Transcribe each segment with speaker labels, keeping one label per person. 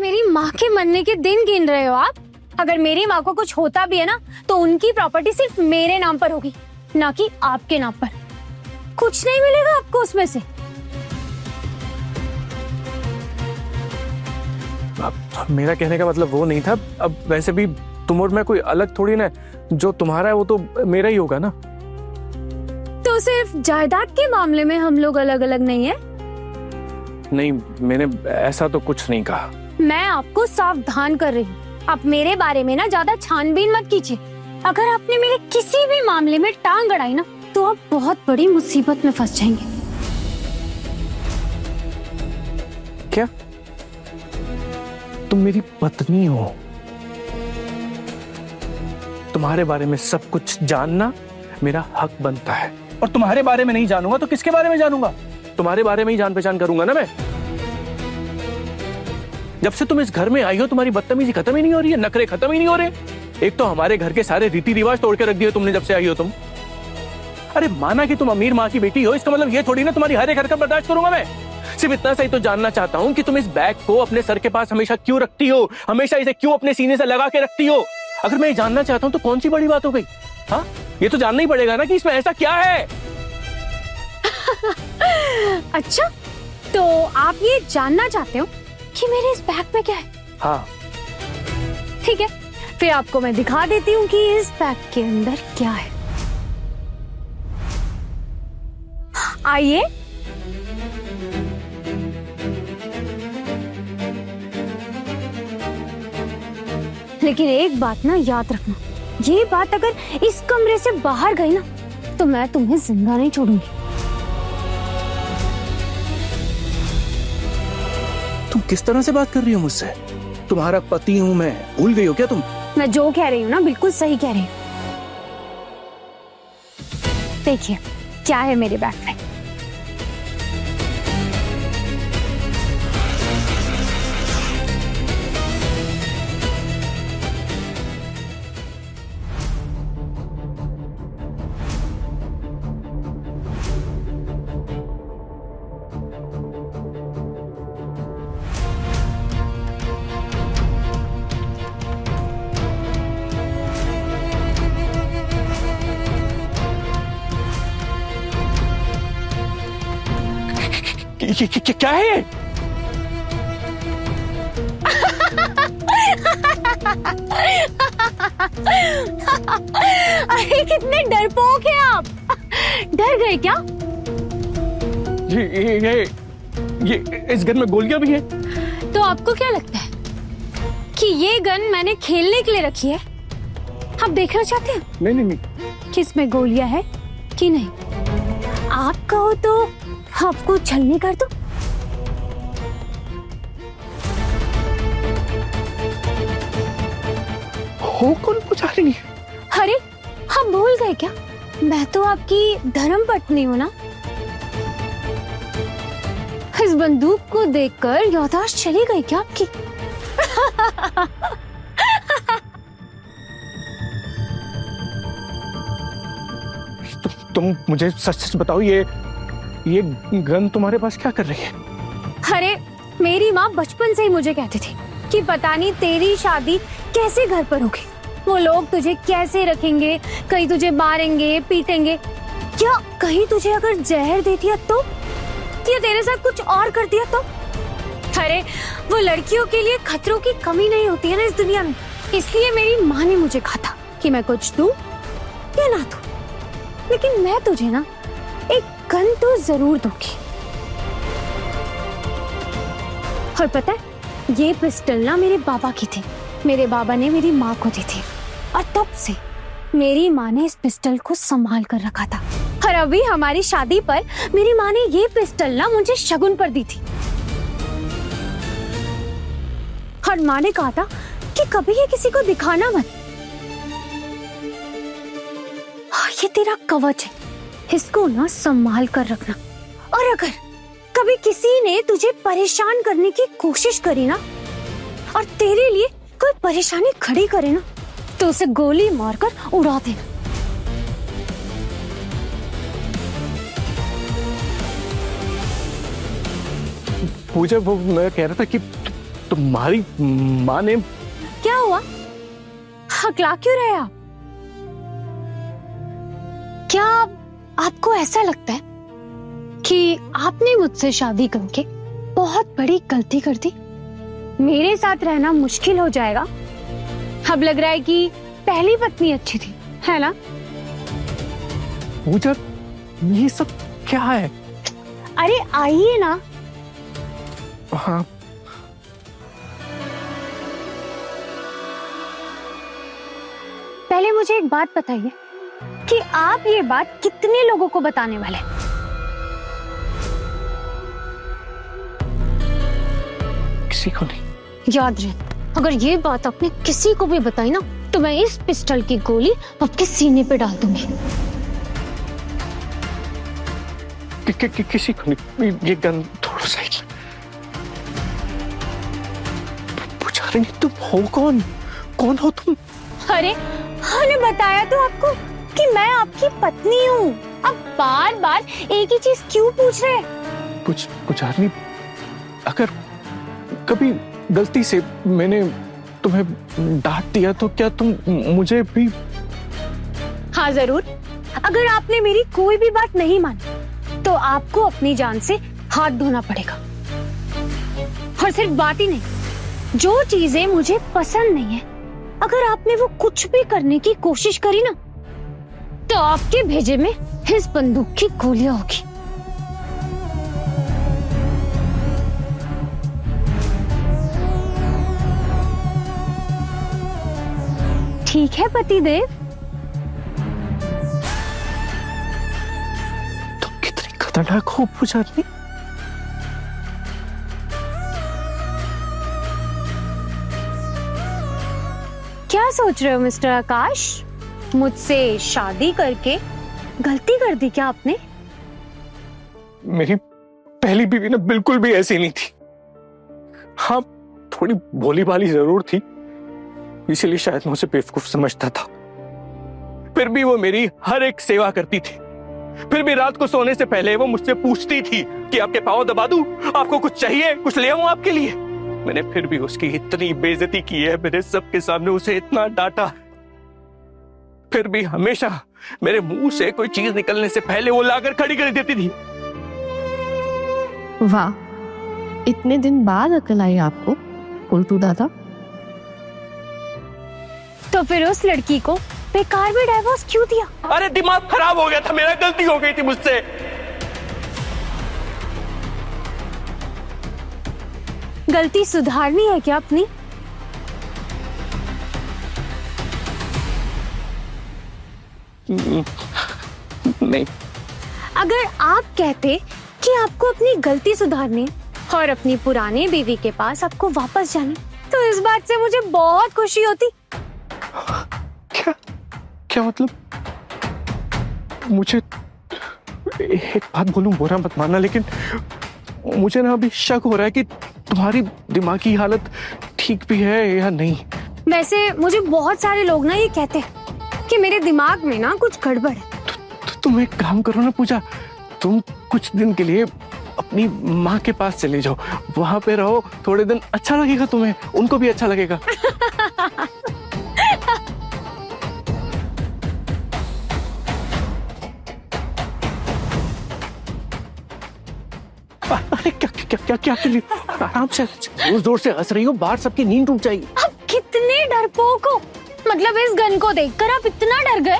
Speaker 1: मेरी माँ के मरने के दिन गिन रहे हो आप? अगर मेरी माँ को कुछ होता भी है ना, तो उनकी प्रॉपर्टी सिर्फ मेरे नाम पर होगी, ना कि आपके नाम पर। कुछ नहीं मिलेगा आपको उसमें से।
Speaker 2: अब मेरा कहने का मतलब वो नहीं था। अब वैसे भी तुम और मैं कोई अलग थोड़ी ना, जो तुम्हारा है वो तो मेरा ही होगा ना।
Speaker 1: तो सिर्फ जायदाद के मामले में हम लोग अलग अलग नहीं है?
Speaker 2: नहीं, मैंने ऐसा तो कुछ नहीं कहा।
Speaker 1: मैं आपको सावधान कर रही हूँ, आप मेरे बारे में ना ज्यादा छानबीन मत कीजिए। अगर आपने मेरे किसी भी मामले में टांग अड़ाई ना, तो आप बहुत बड़ी मुसीबत में फंस जाएंगे।
Speaker 2: क्या? तुम मेरी पत्नी हो, तुम्हारे बारे में सब कुछ जानना मेरा हक बनता है। और तुम्हारे बारे में नहीं जानूंगा तो किसके बारे में जानूंगा? तुम्हारे बारे में ही जान पहचान करूंगा ना मैं। जब से तुम इस घर में आई हो, तुम्हारी बदतमीजी खत्म ही नहीं हो रही है, नखरे खत्म ही नहीं हो रहे। एक तो हमारे घर के सारे रीति रिवाज तोड़ के रख दिए तुमने जब से आई हो तुम। अरे माना कि तुम अमीर माँ की बेटी हो, इसका मतलब ये थोड़ी ना तुम्हारी हर एक हरकत बर्दाश्त करूंगा मैं। सिर्फ इतना सही तो जानना चाहता हूँ कि तुम इस बैग को अपने सर के पास हमेशा क्यों रखती हो, हमेशा इसे क्यों अपने सीने से लगा के रखती हो। अगर मैं ये जानना चाहता हूँ तो कौन सी बड़ी बात हो गई? हाँ, ये तो जानना ही पड़ेगा ना कि इसमें ऐसा क्या है।
Speaker 1: अच्छा, तो आप ये जानना चाहते हो कि मेरे इस बैग में क्या है?
Speaker 2: हाँ।
Speaker 1: ठीक है, फिर आपको मैं दिखा देती हूँ कि इस बैग के अंदर क्या है। आइए। लेकिन एक बात ना याद रखना, ये बात अगर इस कमरे से बाहर गई ना, तो मैं तुम्हें जिंदा नहीं छोड़ूंगी।
Speaker 2: तुम किस तरह से बात कर रही हो मुझसे? तुम्हारा पति हूं मैं, भूल गई हो क्या तुम?
Speaker 1: मैं जो कह रही हूँ ना, बिल्कुल सही कह रही हूँ। देखिए क्या है मेरे बैग में।
Speaker 2: क्या है?
Speaker 1: अरे कितने डरपोक हैं आप। डर गए क्या?
Speaker 2: ये इस गन में गोलियां भी हैं।
Speaker 1: तो आपको क्या लगता है कि ये गन मैंने खेलने के लिए रखी है? आप देखना चाहते हैं?
Speaker 2: नहीं।
Speaker 1: कि इसमें गोलियां है कि नहीं? आप कहो तो आपको छलनी कर दो।
Speaker 2: हो कौन पुजारी?
Speaker 1: अरे हम भूल गए क्या? मैं तो आपकी धर्म पत्नी हूँ ना। इस बंदूक को देखकर याददाश्त चली गई क्या आपकी?
Speaker 2: तुम मुझे सच सच बताओ, ये गन तुम्हारे पास क्या कर रही है?
Speaker 1: अरे मेरी माँ बचपन से ही मुझे कहती थी कि पता नहीं तेरी शादी कैसे घर पर होगी, वो लोग तुझे कैसे रखेंगे, कहीं तुझे मारेंगे पीटेंगे, क्या कहीं तुझे अगर जहर दे दिया तो, या तेरे साथ कुछ और कर दिया तो। अरे वो लड़कियों के लिए खतरों की कमी नहीं होती है ना इस दुनिया में। इसलिए मेरी माँ ने मुझे कहा था कि मैं कुछ दूं या ना दूं, लेकिन मैं तुझे ना एक गन तो जरूर दूंगी। और पता है, ये पिस्टल ना मेरे बाबा की थी, मेरे बाबा ने मेरी माँ को दी थी, और तब से मेरी माँ ने इस पिस्टल को संभाल कर रखा था। और अभी हमारी शादी पर मेरी माँ ने ये पिस्टल ना मुझे शगुन पर दी थी। और माँ ने कहा था कि कभी ये किसी को दिखाना मत। ये तेरा कवच है, इसको ना संभाल कर रखना। और अगर कभी किसी ने तुझे परेशान करने की कोशिश करी ना, और तेरे लिए कोई परेशानी खड़ी करे ना, तो उसे गोली मारकर उड़ा देना।
Speaker 2: पूजा, वो मैं कह रहा था कि तुम्हारी माँ ने।
Speaker 1: क्या हुआ? हकला क्यों रहे आप? क्या आपको ऐसा लगता है कि आपने मुझसे शादी करके बहुत बड़ी गलती कर दी? मेरे साथ रहना मुश्किल हो जाएगा। अब लग रहा है कि पहली पत्नी अच्छी थी, है ना?
Speaker 2: पूजा, ये सब क्या है?
Speaker 1: अरे आइए ना।
Speaker 2: हाँ,
Speaker 1: पहले मुझे एक बात बताइए कि आप ये बात कितने लोगों को बताने वाले हैं?
Speaker 2: किसी को नहीं।
Speaker 1: याद रहे, अगर ये बात आपने किसी को भी बताई ना तो मैं इस पिस्टल की गोली आपके सीने पे डाल दूंगी।
Speaker 2: किसी को नहीं। ये गन थोड़ा साइड। पुजारी, तुम हो कौन? कौन हो तुम?
Speaker 1: अरे मैंने बताया तो आपको कि मैं आपकी पत्नी हूँ। अब बार बार एक ही चीज क्यों पूछ रहे हैं?
Speaker 2: पुजारी, अगर कभी गलती से मैंने तुम्हें डांट दिया तो क्या तुम मुझे भी?
Speaker 1: हाँ जरूर। अगर आपने मेरी कोई भी बात नहीं मानी तो आपको अपनी जान से हाथ धोना पड़ेगा। और सिर्फ बात ही नहीं, जो चीजें मुझे पसंद नहीं है, अगर आपने वो कुछ भी करने की कोशिश करी ना तो आपके भेजे में इस बंदूक की गोलियां होगी। ठीक है पतिदेव?
Speaker 2: तुम कितनी खतरनाक हो पुजारी।
Speaker 1: क्या सोच रहे हो मिस्टर आकाश? मुझसे शादी करके गलती कर दी क्या आपने?
Speaker 2: मेरी पहली बीवी ना बिल्कुल भी ऐसी नहीं थी। हाँ, थोड़ी भोली भाली जरूर थी, इसीलिए शायद मैं उसे बेवकूफ समझता था। फिर भी वो मेरी हर एक सेवा करती थी। फिर भी रात को सोने से पहले वो मुझसे पूछती थी कि आपके पाँव दबा दूं, आपको कुछ चाहिए, कुछ ले आऊं आपके लिए। मैंने फिर भी उसकी इतनी बेइज्जती की है, मेरे सबके सामने उसे इतना डांटा, फिर भी हमेशा मेरे मुंह से कोई चीज निकलने से पहले वो लाकर खड़ी कर देती थी।
Speaker 3: वाह, इतने दिन बाद अकल आई आपको उल्टू दादा।
Speaker 1: तो फिर उस लड़की को बेकार में डाइवोर्स क्यों दिया?
Speaker 2: अरे दिमाग खराब हो गया था मेरा, गलती हो गई थी मुझसे।
Speaker 1: गलती सुधारनी है क्या अपनी?
Speaker 2: नहीं।
Speaker 1: अगर आप कहते कि आपको अपनी गलती सुधारनी और अपनी पुरानी बीवी के पास आपको वापस जाना, तो इस बात से मुझे बहुत खुशी होती।
Speaker 2: क्या क्या मतलब? मुझे एक बात बोलूं, बुरा मत मानना, लेकिन मुझे ना अभी शक हो रहा है कि तुम्हारी दिमागी हालत ठीक भी है या नहीं।
Speaker 1: वैसे मुझे बहुत सारे लोग ना ये कहते हैं कि मेरे दिमाग में ना कुछ गड़बड़ है।
Speaker 2: तो तुम एक काम करो ना पूजा, तुम कुछ दिन के लिए अपनी माँ के पास चले जाओ, वहां पे रहो थोड़े दिन, अच्छा लगेगा तुम्हें, उनको भी अच्छा लगेगा। अरे क्या क्या क्या क्या के लिए? आराम से, जोर जोर से हंस रही हो, बाहर सबकी नींद टूट जाएगी।
Speaker 1: अब कितने डरपोक हो, मतलब इस गन को देखकर आप इतना डर गए?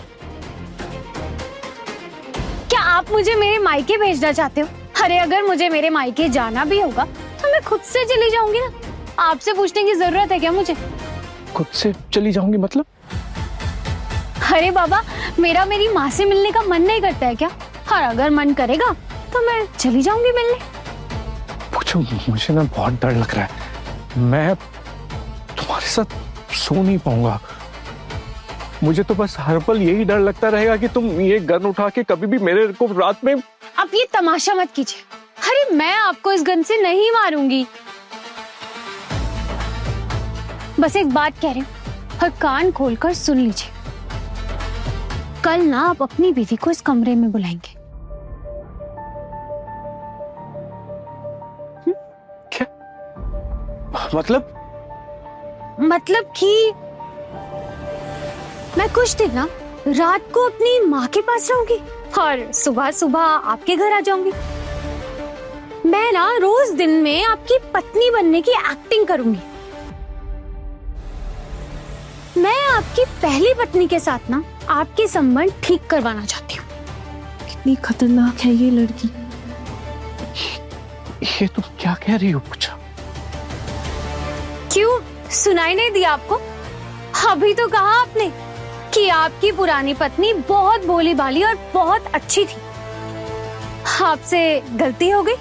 Speaker 1: क्या आप मुझे मेरे मायके भेजना चाहते हो? अरे अगर मुझे मेरे मायके जाना भी होगा तो मैं खुद से चली जाऊंगी ना, आपसे पूछने की जरूरत है क्या मुझे?
Speaker 2: खुद से चली जाऊंगी मतलब?
Speaker 1: अरे बाबा, मेरा मेरी माँ से मिलने का मन नहीं करता है क्या? और अगर मन करेगा तो मैं चली जाऊंगी मिलने।
Speaker 2: पूछो, मुझे ना बहुत डर लग रहा है, मैं तुम्हारे साथ सो नहीं पाऊंगा। मुझे तो बस हर पल यही डर लगता रहेगा कि तुम ये गन उठा के कभी भी मेरे को रात में।
Speaker 1: आप ये तमाशा मत कीजिए। अरे मैं आपको इस गन से नहीं मारूंगी, बस एक बात कह रही हूँ और कान खोलकर सुन लीजिए। कल ना आप अपनी बीवी को इस कमरे में बुलाएंगे।
Speaker 2: क्या?
Speaker 1: मतलब कि मैं कुछ दिन ना रात को अपनी माँ के पास रहूंगी और सुबह सुबह आपके घर आ जाऊंगी। मैं ना रोज दिन में आपकी पत्नी बनने की एक्टिंग करूंगी। मैं आपकी पहली पत्नी के साथ ना आपके संबंध ठीक करवाना चाहती हूँ।
Speaker 3: कितनी खतरनाक है ये लड़की।
Speaker 2: ये तुम क्या कह रही हो पूछा?
Speaker 1: क्यों सुनाई नहीं दिया आपको? अभी तो कहा आपने कि आपकी पुरानी पत्नी बहुत भोली भाली और बहुत अच्छी थी। आपसे गलती हो गई?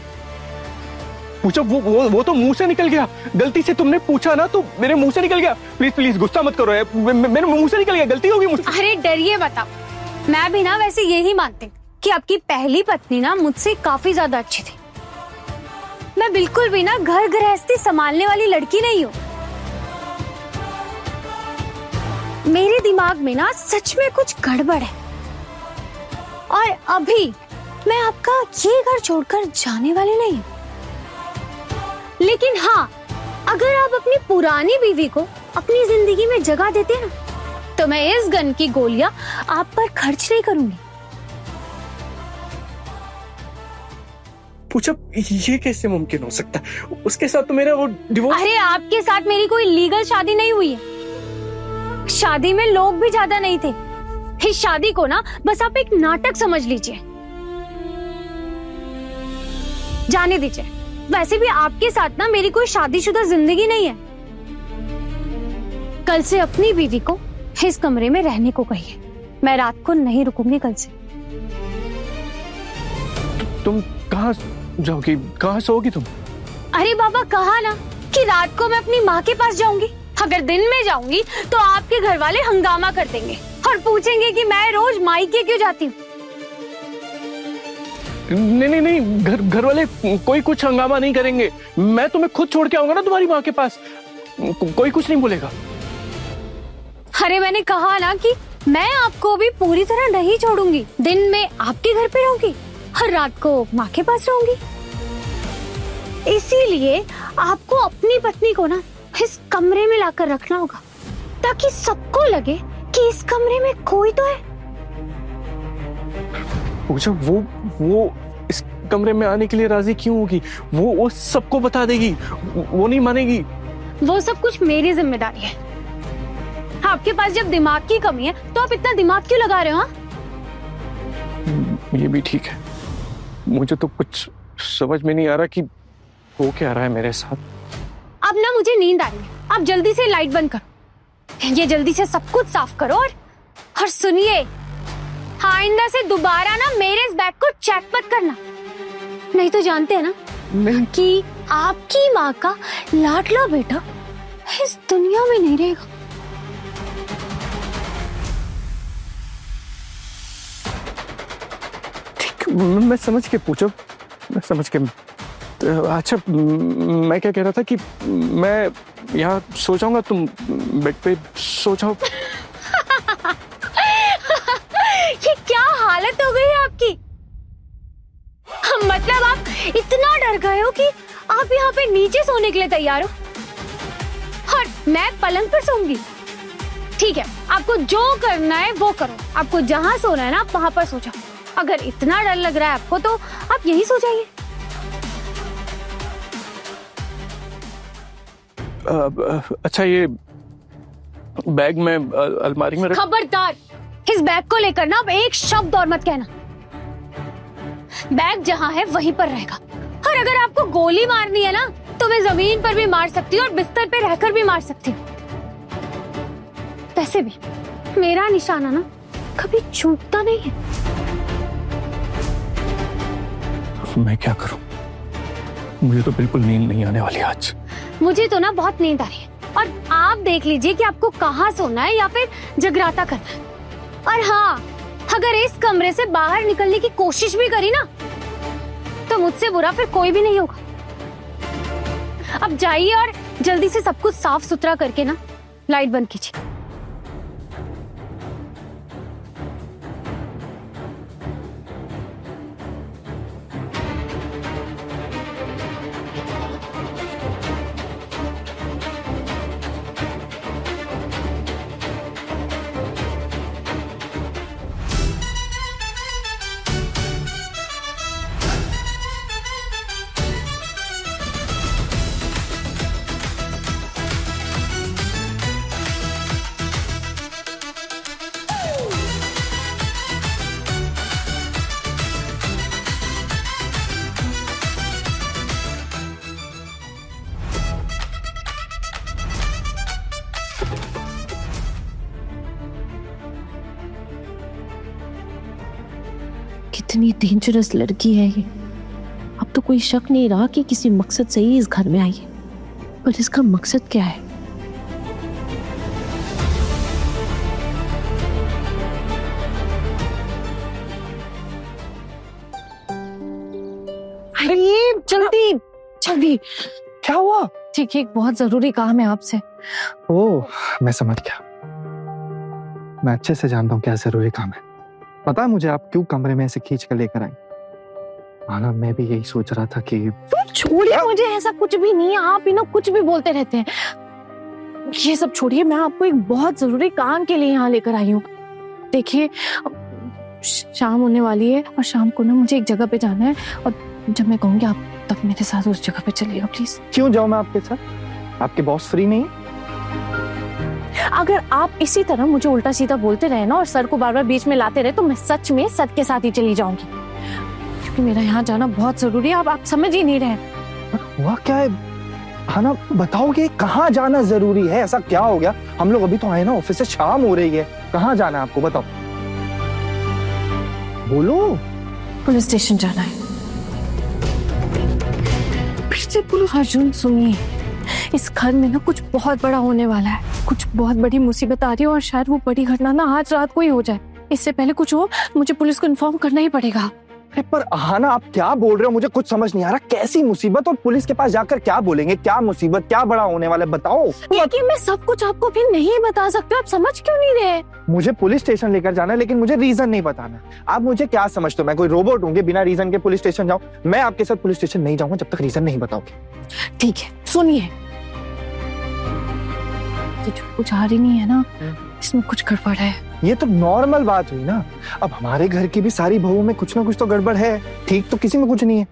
Speaker 2: पूछा वो तो मुंह से निकल गया। गलती से तुमने पूछा ना तो मेरे मुंह से निकल गया। प्लीज प्लीज गुस्सा मत करो, मेरे मुंह से निकल गया, गलती होगी मुझसे।
Speaker 1: अरे डरिए बताओ, मैं भी ना वैसे यही मानती हूँ कि आपकी पहली पत्नी ना मुझसे काफी ज्यादा अच्छी थी। मैं बिल्कुल भी ना घर गृहस्थी संभालने वाली लड़की नहीं हूँ। मेरे दिमाग में ना सच में कुछ गड़बड़ है और अभी मैं आपका ये घर छोड़कर जाने वाली नहीं हूँ। लेकिन हाँ, अगर आप अपनी पुरानी बीवी को अपनी जिंदगी में जगह देते ना तो मैं इस गन की गोलियां आप पर खर्च नहीं करूंगी।
Speaker 2: पूछा ये कैसे मुमकिन हो सकता है? उसके साथ तो मेरा वो डिवोर्स।
Speaker 1: अरे आपके साथ मेरी कोई लीगल शादी नहीं हुई है। शादी में लोग भी ज्यादा नहीं थे। इस शादी को ना बस आप एक नाटक समझ लीजिए। जाने दीजिए, वैसे भी आपके साथ ना मेरी कोई शादीशुदा जिंदगी नहीं है। कल से अपनी बीवी को इस कमरे में रहने को कहिए। मैं रात को नहीं रुकूंगी कल से।
Speaker 2: तुम कहाँ जाओगी? कहाँ सोओगी तुम?
Speaker 1: अरे बाबा, कहा ना कि रात को मैं अपनी माँ के पास जाऊंगी। अगर दिन में जाऊंगी तो आपके घर वाले हंगामा कर देंगे और पूछेंगे कि मैं रोज मायके क्यों जाती हूँ।
Speaker 2: नहीं, घर वाले कोई कुछ हंगामा नहीं करेंगे। मैं तुम्हें खुद छोड़ के आऊंगा ना तुम्हारी माँ के पास। कोई कुछ नहीं बोलेगा।
Speaker 1: अरे मैंने कहा ना कि मैं आपको भी पूरी तरह नहीं छोड़ूंगी। दिन में आपके घर पे रहूंगी और रात को माँ के पास रहूंगी। इसीलिए आपको अपनी पत्नी को ना इस कमरे में लाकर रखना होगा ताकि सबको लगे कि इस कमरे में कोई तो है।
Speaker 2: पूछा वो इस कमरे में आने के लिए राजी क्यों होगी? वो सबको बता देगी, वो नहीं मानेगी।
Speaker 1: वो सब कुछ मेरी जिम्मेदारी है। आपके पास जब दिमाग की कमी है तो आप इतना दिमाग क्यों लगा रहे हो?
Speaker 2: ये भी ठीक है। मुझे तो कुछ समझ में नहीं आ रहा कि हो क्या रहा है मेरे साथ।
Speaker 1: अब ना मुझे नींद आ रही है। आप जल्दी से लाइट बंद करो। ये जल्दी से सब कुछ साफ करो और सुनिए, आइंदा से दोबारा ना मेरे इस बैग को चेक मत करना। नहीं तो जानते हैं ना
Speaker 2: नहीं
Speaker 1: कि आपकी माँ का लाडला बेटा इस दुनिया में नहीं रहेगा।
Speaker 2: ठीक, मैं समझ के पूछो, मैं समझ के। अच्छा, मैं क्या कह रहा था कि मैं यहाँ सो जाऊंगा, तुम बेड पे सो जाओ।
Speaker 1: ये क्या हालत हो गई है आपकी? मतलब आप इतना डर गए हो कि आप यहाँ पे नीचे सोने के लिए तैयार हो और मैं पलंग पर सोऊंगी। ठीक है, आपको जो करना है वो करो। आपको जहाँ सोना है ना आप वहां पर सो जाओ। अगर इतना डर लग रहा है आपको तो आप यहीं सो जाइए।
Speaker 2: अच्छा, ये बैग में अलमारी में
Speaker 1: खबरदार, इस बैग को लेकर ना अब एक शब्द और मत कहना। बैग जहाँ है वहीं पर रहेगा और अगर आपको गोली मारनी है ना तो मैं जमीन पर भी मार सकती हूँ और बिस्तर पे रहकर भी मार सकती हूँ। वैसे भी मेरा निशाना ना कभी चूकता नहीं है।
Speaker 2: मैं क्या करूं? मुझे तो बिल्कुल नींद नहीं आने वाली आज।
Speaker 1: मुझे तो ना बहुत नींद आ रही है और आप देख लीजिए कि आपको कहाँ सोना है या फिर जगराता करना है। और हाँ, अगर इस कमरे से बाहर निकलने की कोशिश भी करी ना तो मुझसे बुरा फिर कोई भी नहीं होगा। अब जाइए और जल्दी से सब कुछ साफ सुथरा करके ना लाइट बंद कीजिए।
Speaker 3: कितनी डेंजरस लड़की है ये। अब तो कोई शक नहीं रहा कि किसी मकसद से ही इस घर में आई है, पर इसका मकसद क्या है? अरे जल्दी जल्दी।
Speaker 4: क्या हुआ?
Speaker 3: ठीक है, एक बहुत जरूरी काम है आपसे।
Speaker 4: ओह, मैं समझ गया। मैं अच्छे से जानता हूँ क्या जरूरी काम है। पता है मुझे आप क्यों कमरे में ऐसे खींच कर लेकर आई। आना, मैं भी यही सोच रहा था कि
Speaker 3: छोड़िए मुझे, ऐसा कुछ भी नहीं है। आप ही ना कुछ भी बोलते रहते हैं। ये सब छोड़िए, मैं आपको एक बहुत जरूरी काम के लिए यहाँ लेकर आई हूँ। देखिए, शाम होने वाली है और शाम को ना मुझे एक जगह पे जाना है, और जब मैं कहूँगी आप तब मेरे साथ उस जगह पे चलिएगा प्लीज।
Speaker 4: क्यों जाऊँ मैं आपके साथ? आपके बॉस फ्री नहीं है?
Speaker 3: अगर आप इसी तरह मुझे उल्टा सीधा बोलते रहे ना और सर को बार बार बीच में लाते रहे तो मैं सच में सर के साथ ही चली जाऊंगी, क्योंकि मेरा यहाँ जाना बहुत जरूरी है। आप समझ ही नहीं रहे।
Speaker 4: हुआ क्या है? हाँ, बताओगे कहाँ जाना जरूरी है? ऐसा क्या हो गया? हम लोग अभी तो आए ना ऑफिस से, शाम हो रही है। कहाँ जाना है आपको, बताओ, बोलो।
Speaker 3: पुलिस स्टेशन जाना है। फिर से पुलिस? अर्जुन सुनिए, इस घर में ना कुछ बहुत बड़ा होने वाला है। कुछ बहुत बड़ी मुसीबत आ रही है और शायद वो बड़ी घटना ना आज रात को ही हो जाए। इससे पहले कुछ हो, मुझे पुलिस को इन्फॉर्म करना ही पड़ेगा।
Speaker 4: पर हाना, आप क्या बोल रहे हो? मुझे कुछ समझ नहीं आ रहा। कैसी मुसीबत? और पुलिस के पास जाकर क्या बोलेंगे? क्या मुसीबत, क्या बड़ा होने वाला है, बताओ।
Speaker 3: लेकिन मैं सब कुछ आपको फिर नहीं बता सकती। आप समझ क्यों नहीं रहे?
Speaker 4: मुझे पुलिस स्टेशन लेकर जाना है, लेकिन मुझे रीजन नहीं बताना। आप मुझे क्या समझते हो? मैं कोई रोबोट हूँ कि बिना रीजन के पुलिस स्टेशन जाऊँ? मैं आपके साथ पुलिस स्टेशन नहीं जाऊंगा जब तक रीजन नहीं बताओगे।
Speaker 3: ठीक है, सुनिए, ये जो कुछ आ रही नहीं है ना, इसमें कुछ गड़बड़ है।
Speaker 4: ये तो नॉर्मल बात हुई ना। अब हमारे घर की भी सारी बहुओं में कुछ ना कुछ तो गड़बड़ है। ठीक तो किसी में कुछ नहीं है।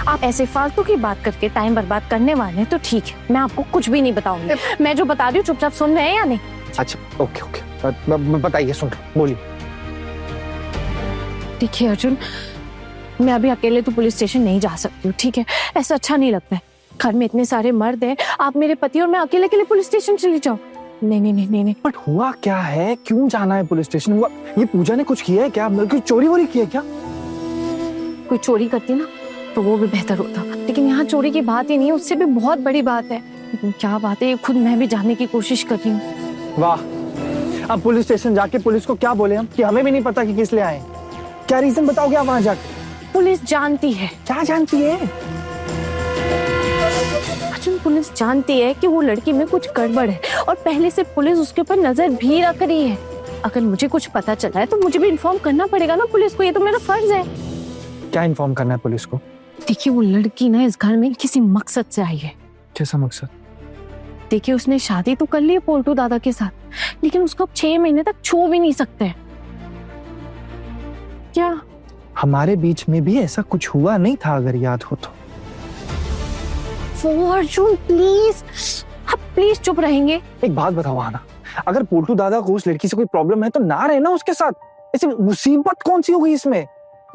Speaker 3: आप ऐसे फालतू की बात करके टाइम बर्बाद करने वाले हैं तो ठीक है, मैं आपको कुछ भी नहीं बताऊंगी। मैं जो बता रही हूँ चुपचाप सुन रहे हैं या नहीं?
Speaker 4: अच्छा, ओके ओके, बताइए, सुन रहा हूं, बोलिए।
Speaker 3: देखिए अर्जुन, मैं अभी अकेले तो पुलिस स्टेशन नहीं जा सकती हूँ, ठीक है? ऐसा अच्छा नहीं लगता है। घर में इतने सारे मर्द हैं, आप मेरे पति और मैं अकेले अकेले पुलिस स्टेशन चली जाओ। नहीं नहीं नहीं नहीं।
Speaker 4: बट हुआ क्या है? क्यों जाना है पुलिस स्टेशन? हुआ ये पूजा ने कुछ किया है क्या? कोई चोरी वोरी की है क्या?
Speaker 3: कोई चोरी करती ना तो वो भी बेहतर होता, लेकिन यहाँ चोरी की बात ही नहीं है, उससे भी बहुत बड़ी बात है। लेकिन क्या बात है, खुद मैं भी जानने की कोशिश कर रही हूँ।
Speaker 4: वाह, अब पुलिस स्टेशन जाके पुलिस को क्या बोले हम कि हमें भी नहीं पता कि किस लिए आए? क्या रीजन बताओगे आप वहां जाके?
Speaker 3: पुलिस जानती है।
Speaker 4: क्या जानती है?
Speaker 3: अर्जुन, पुलिस जानती है कि वो लड़की में कुछ गड़बड़ है और पहले से पुलिस उसके ऊपर नजर भी रख रही है। अगर मुझे कुछ पता चला है तो मुझे भी इन्फॉर्म करना पड़ेगा ना पुलिस को, ये तो मेरा फर्ज है।
Speaker 4: क्या इन्फॉर्म करना है पुलिस को?
Speaker 3: देखिए, वो लड़की ना इस घर में किसी मकसद से आई है।
Speaker 4: कैसा मकसद?
Speaker 3: देखिए, उसने शादी तो कर ली है पोल्टू दादा के साथ, लेकिन उसको अब 6 महीने तक छू भी नहीं सकते। क्या
Speaker 4: हमारे बीच में भी ऐसा कुछ हुआ नहीं था, अगर याद हो तो?
Speaker 3: अर्जुन प्लीज, आप प्लीज चुप रहेंगे?
Speaker 4: एक बात बताओ आना, अगर पोल्टू दादा को उस लड़की से कोई प्रॉब्लम है तो ना रहना उसके साथ। ऐसी मुसीबत कौन सी हो गई इसमें?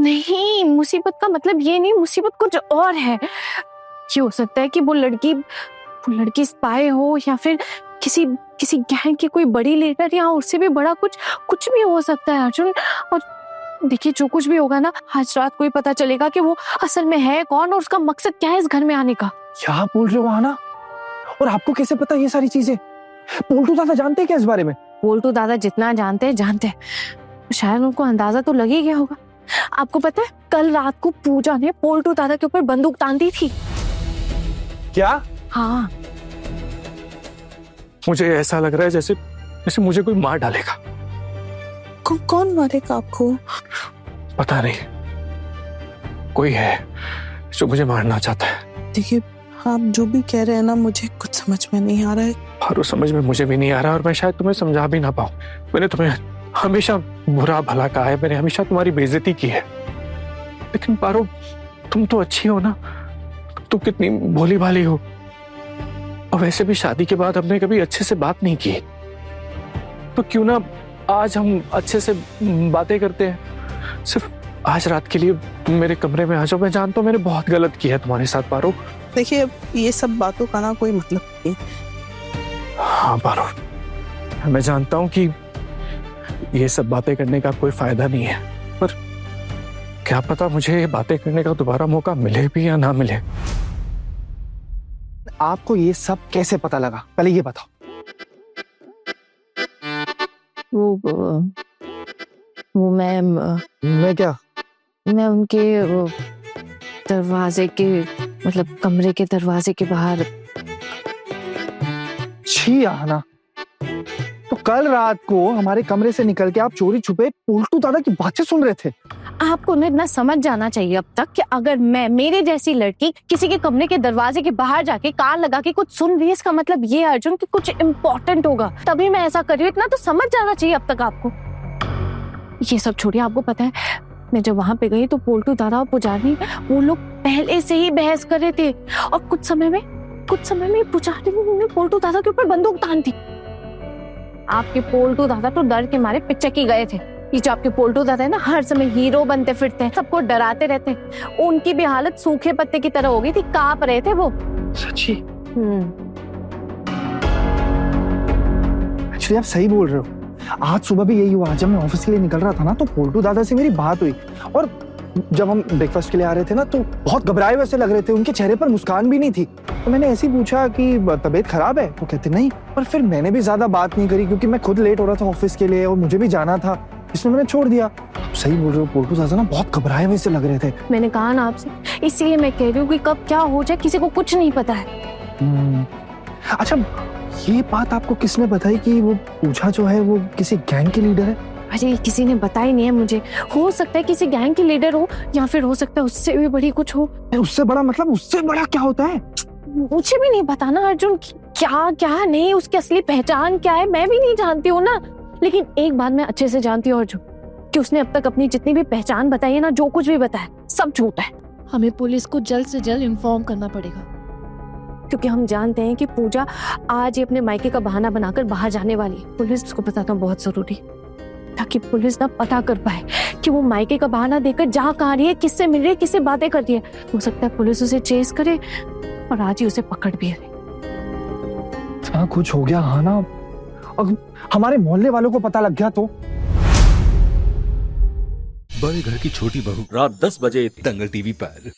Speaker 3: नहीं, मुसीबत का मतलब ये नहीं, मुसीबत कुछ और है। ये हो सकता है कि वो लड़की स्पाई हो, या फिर किसी गैंग की कोई बड़ी लीडर, या उससे भी बड़ा कुछ भी हो सकता है अर्जुन। और देखिए, जो कुछ भी होगा ना, आज रात को ही पता चलेगा कि वो असल में है कौन और उसका मकसद क्या है इस घर में आने का।
Speaker 4: क्या बोल रहे हो आना? और आपको कैसे पता ये सारी चीजें? पोल्टू दादा जानते हैं क्या इस बारे में?
Speaker 3: पोल्टू दादा जितना जानते हैं, शायद उनको अंदाजा तो लग ही गया होगा। आपको पता है, कल रात को पूजा ने पोल्टू दादा के ऊपर बंदूक तान दी थी।
Speaker 4: क्या?
Speaker 3: हाँ।
Speaker 2: मुझे ऐसा लग रहा है जैसे मुझे कोई मार डालेगा।
Speaker 5: कौन मारेगा आपको?
Speaker 2: पता नहीं, कोई है जो मुझे मारना चाहता है।
Speaker 5: देखिए, आप जो भी कह रहे हैं ना, मुझे कुछ समझ में नहीं आ रहा है।
Speaker 2: और समझ में मुझे भी नहीं आ रहा, और मैं शायद तुम्हें समझा भी ना पाऊं। मैंने तुम्हें हमेशा बुरा भला कहा है, मैंने हमेशा तुम्हारी बेइज्जती की है, लेकिन पारो, तुम तो अच्छी हो ना, तुम तो कितनी भोली भाली हो। और वैसे भी शादी के बाद हमने कभी अच्छे से बात नहीं की, तो क्यों ना आज हम अच्छे से बातें करते हैं। सिर्फ आज रात के लिए तुम मेरे कमरे में आ जाओ। मैं जानता हूँ मैंने बहुत गलत किया है तुम्हारे साथ पारो।
Speaker 5: देखिए, ये सब बातों का ना कोई मतलब नहीं।
Speaker 2: हाँ पारो, मैं जानता हूँ कि ये सब बातें करने का कोई फायदा नहीं है, पर क्या पता मुझे ये बातें करने का दोबारा मौका मिले भी या ना मिले।
Speaker 4: आपको ये सब कैसे पता लगा, पहले ये बताओ।
Speaker 3: वो
Speaker 4: मैं क्या?
Speaker 3: मैं उनके वो दरवाजे के मतलब कमरे के दरवाजे के बाहर।
Speaker 4: छी आना, तो कल रात को हमारे कमरे से निकल के आप चोरी छुपे उल्टू दादा की बातें सुन रहे थे।
Speaker 3: आपको ना इतना समझ जाना चाहिए अब तक कि अगर मैं मेरे जैसी लड़की किसी के कमरे के दरवाजे के बाहर जाके कान लगा के कुछ सुन रही है, इसका मतलब ये अर्जुन कि कुछ इम्पोर्टेंट होगा, तभी मैं ऐसा कर रही हूँ। इतना तो समझ जाना चाहिए अब तक आपको। ये सब छोड़िए, आपको पता है मैं जब वहां पे गई तो पोल्टू दादा और पुजारी वो लोग पहले से ही बहस कर रहे थे और कुछ समय में पुजारी ने पोल्टू दादा के ऊपर बंदूक तान दी। आपके पोल्टू दादा तो डर के मारे पिचक ही गए थे। ये जो आपके पोल्टू दादा है ना, हर समय हीरो बनते फिरते हैं, सबको डराते रहते हैं। उनकी भी हालत सूखे पत्ते की तरह हो गई थी, कांप रहे थे वो।
Speaker 4: सच्ची? एक्चुअली आप सही बोल रहे हो। आज सुबह भी यही हुआ। जब मैं ऑफिस के लिए निकल रहा था ना, तो पोल्टू दादा से मेरी बात हुई और जब हम ब्रेकफास्ट के लिए आ रहे थे ना, तो बहुत घबराए वैसे लग रहे थे, उनके चेहरे पर मुस्कान भी नहीं थी। तो मैंने ऐसे ही पूछा कि तबीयत खराब है, वो कहते नहीं। पर फिर मैंने भी ज्यादा बात नहीं करी क्योंकि मैं खुद लेट हो रहा था ऑफिस के लिए और मुझे भी जाना था, इसलिए मैंने छोड़ दिया। आप सही बोल रहे हो, पोल्टू दादा ना बहुत घबराए वैसे लग रहे थे।
Speaker 3: मैंने कहा ना आपसे, इसलिए मैं कह रही हूँ कि कब क्या हो जाए किसी को कुछ नहीं पता है।
Speaker 4: अच्छा, ये बात आपको किसने बताई कि वो पूजा जो है वो किसी गैंग की लीडर है?
Speaker 3: अरे किसी ने बताया नहीं है मुझे। हो सकता है किसी गैंग की लीडर हो या फिर हो सकता है उससे भी बड़ी कुछ हो।
Speaker 4: उससे बड़ा मतलब उससे बड़ा क्या होता है?
Speaker 3: मुझे भी नहीं पता ना अर्जुन, क्या क्या नहीं, उसकी असली पहचान क्या है मैं भी नहीं जानती हूँ ना। लेकिन एक बात मैं अच्छे से जानती हूँ अर्जुन, कि उसने अब तक अपनी जितनी भी पहचान बताई है ना, जो कुछ भी बताया सब झूठ है।
Speaker 6: हमें पुलिस को जल्द से जल्द इन्फॉर्म करना पड़ेगा,
Speaker 3: क्योंकि हम जानते हैं कि पूजा आज ही अपने मायके का बहाना बनाकर बाहर जाने वाली है। पुलिस को बताना बहुत जरूरी, ताकि पुलिस ना पता कर पाए कि वो मायके का बहाना देकर जा कहाँ रही है, किससे मिल रही है, किससे बातें कर रही है। हो सकता है पुलिस उसे चेस करे और आज ही उसे पकड़ भी ले।
Speaker 4: हाँ, कुछ हो गया हाँ ना, और हमारे मोहल्ले वालों को पता लग गया तो?
Speaker 7: बड़े घर की छोटी बहू रात 10 बजे दंगल टीवी पर।